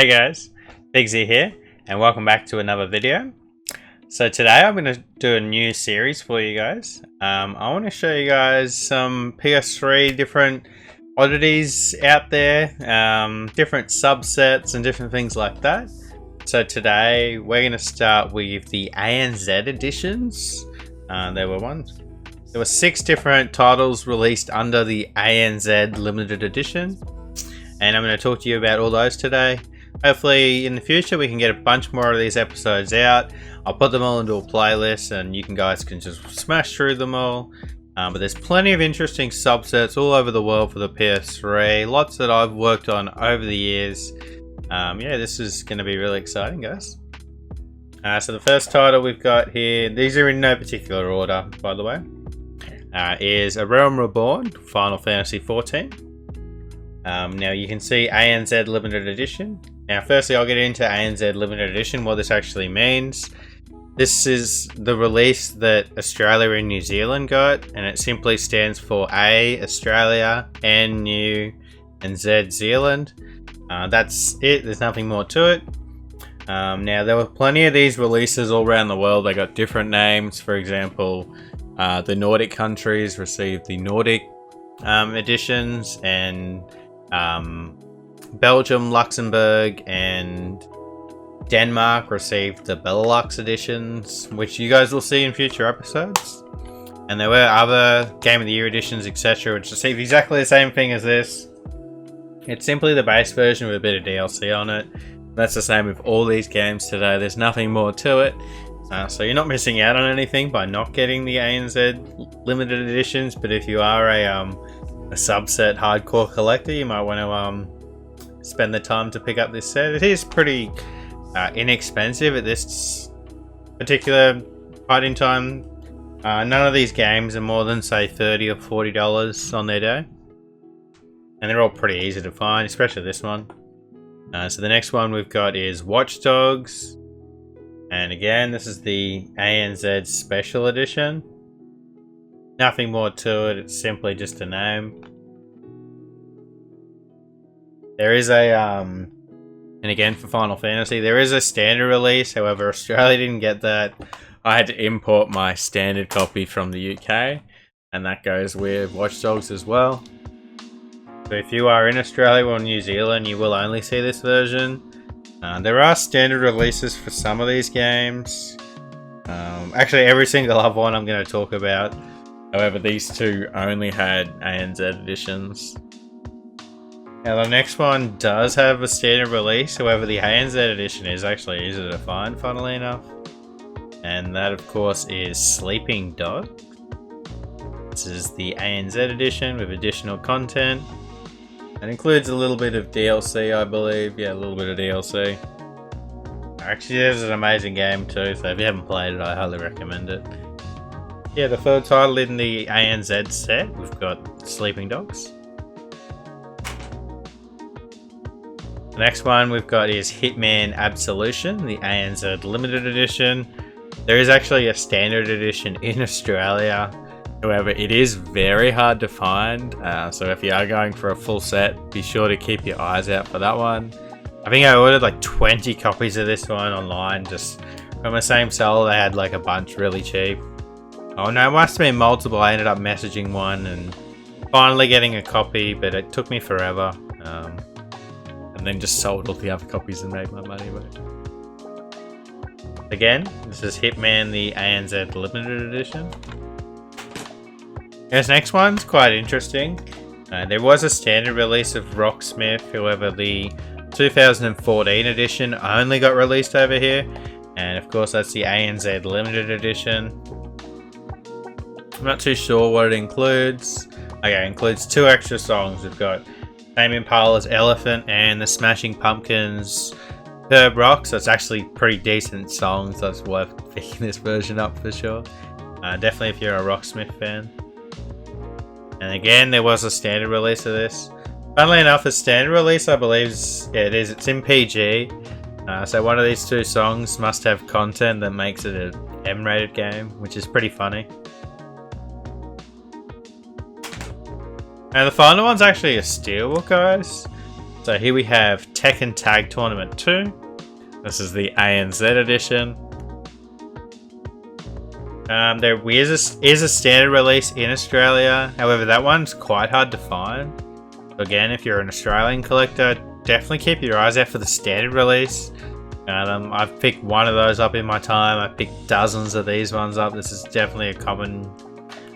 Hey guys, Bigsy here, and welcome back to another video. So today I'm going to do a new series for you guys. I want to show you guys some PS3 different oddities out there, different subsets and different things like that. So today we're going to start with the ANZ editions. There were 6 different titles released under the ANZ limited edition, and I'm going to talk to you about all those today. Hopefully in the future we can get a bunch more of these episodes out. I'll put them all into a playlist and you guys can just smash through them all. But there's plenty of interesting subsets all over the world for the PS3. Lots that I've worked on over the years. Yeah, this is going to be really exciting, guys. So the first title we've got here, these are in no particular order, by the way, is A Realm Reborn, Final Fantasy XIV. Now you can see ANZ Limited Edition. Now firstly I'll get into ANZ Limited Edition, what this actually means. This is the release that Australia and New Zealand got, and it simply stands for A, Australia, N, New, and Z, Zealand. That's it, there's nothing more to it. Now there were plenty of these releases all around the world. They got different names. For example, the Nordic countries received the Nordic editions, and Belgium, Luxembourg, and Denmark received the Benelux editions, which you guys will see in future episodes. And there were other Game of the Year editions, etc., which receive exactly the same thing as this. It's simply the base version with a bit of DLC on it. That's the same with all these games today. There's nothing more to it. So you're not missing out on anything by not getting the ANZ limited editions, but if you are a subset hardcore collector, you might want to spend the time to pick up this set. It is pretty inexpensive at this particular point in time. None of these games are more than say $30 or $40 on their day, and they're all pretty easy to find, especially this one. So the next one we've got is Watch Dogs, and again this is the ANZ Special Edition. Nothing more to it, it's simply just a name. There is a, and again for Final Fantasy, there is a standard release, however Australia didn't get that. I had to import my standard copy from the UK, and that goes with Watch Dogs as well. So if you are in Australia or New Zealand, you will only see this version. There are standard releases for some of these games. Actually every single other one I'm going to talk about. However, these two only had ANZ editions. Now the next one does have a standard release, however the ANZ edition is actually easier to find, funnily enough. And that of course is Sleeping Dogs. This is the ANZ edition with additional content. It includes a little bit of DLC, I believe. Yeah, a little bit of DLC. Actually, this is an amazing game too, so if you haven't played it, I highly recommend it. Yeah, the third title in the ANZ set, we've got Sleeping Dogs. The next one we've got is Hitman Absolution, the ANZ limited edition. There is actually a standard edition in Australia. However, it is very hard to find, so if you are going for a full set, be sure to keep your eyes out for that one. I think I ordered like 20 copies of this one online, just from the same seller. They had like a bunch really cheap. Oh no, it must have been multiple. I ended up messaging one and finally getting a copy, but it took me forever. And then just sold all the other copies and made my money back. Again, this is Hitman, the ANZ limited edition. This next one's quite interesting. There was a standard release of Rocksmith, however the 2014 edition only got released over here. And of course that's the ANZ limited edition. I'm not too sure what it includes. Okay, it includes 2 extra songs. We've got Tame Impala's Elephant and the Smashing Pumpkins' Herb Rock. So it's actually pretty decent songs. So it's worth picking this version up for sure. Definitely if you're a Rocksmith fan. And again, there was a standard release of this. Funnily enough, a standard release, I believe, it's in PG. So one of these 2 songs must have content that makes it an M-rated game, which is pretty funny. Now the final one's actually a steelbook, guys. So here we have Tekken Tag Tournament 2. This is the ANZ edition. There is a standard release in Australia. However, that one's quite hard to find. So again, if you're an Australian collector, definitely keep your eyes out for the standard release. I've picked one of those up in my time. I've picked dozens of these ones up. This is definitely a common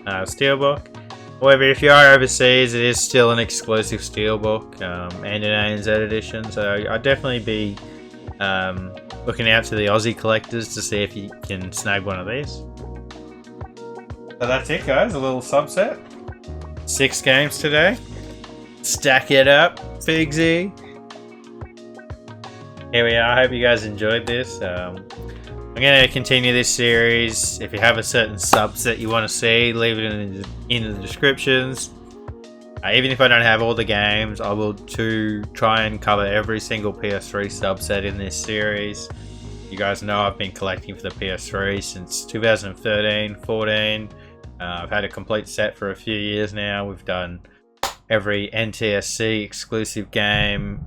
steelbook. However, if you are overseas, it is still an exclusive steelbook and an ANZ edition. So I'd definitely be looking out to the Aussie collectors to see if you can snag one of these. So that's it, guys. A little subset. 6 games today. Stack it up, Figsy. Here we are. I hope you guys enjoyed this. I'm going to continue this series. If you have a certain subset you want to see, leave it in the descriptions. Even if I don't have all the games, I will try and cover every single PS3 subset in this series. You guys know I've been collecting for the PS3 since 2013-14. I've had a complete set for a few years now. We've done every NTSC exclusive game,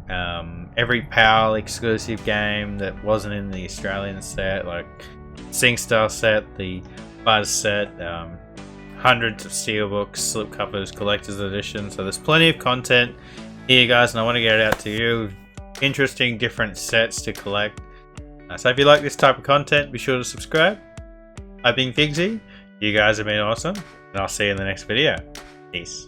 every PAL exclusive game that wasn't in the Australian set, like SingStar set, the Buzz set, hundreds of steelbooks, slipcovers, collector's edition. So there's plenty of content here, guys, and I want to get it out to you. Interesting, different sets to collect. So if you like this type of content, be sure to subscribe. I've been Figsy. You guys have been awesome, and I'll see you in the next video. Peace.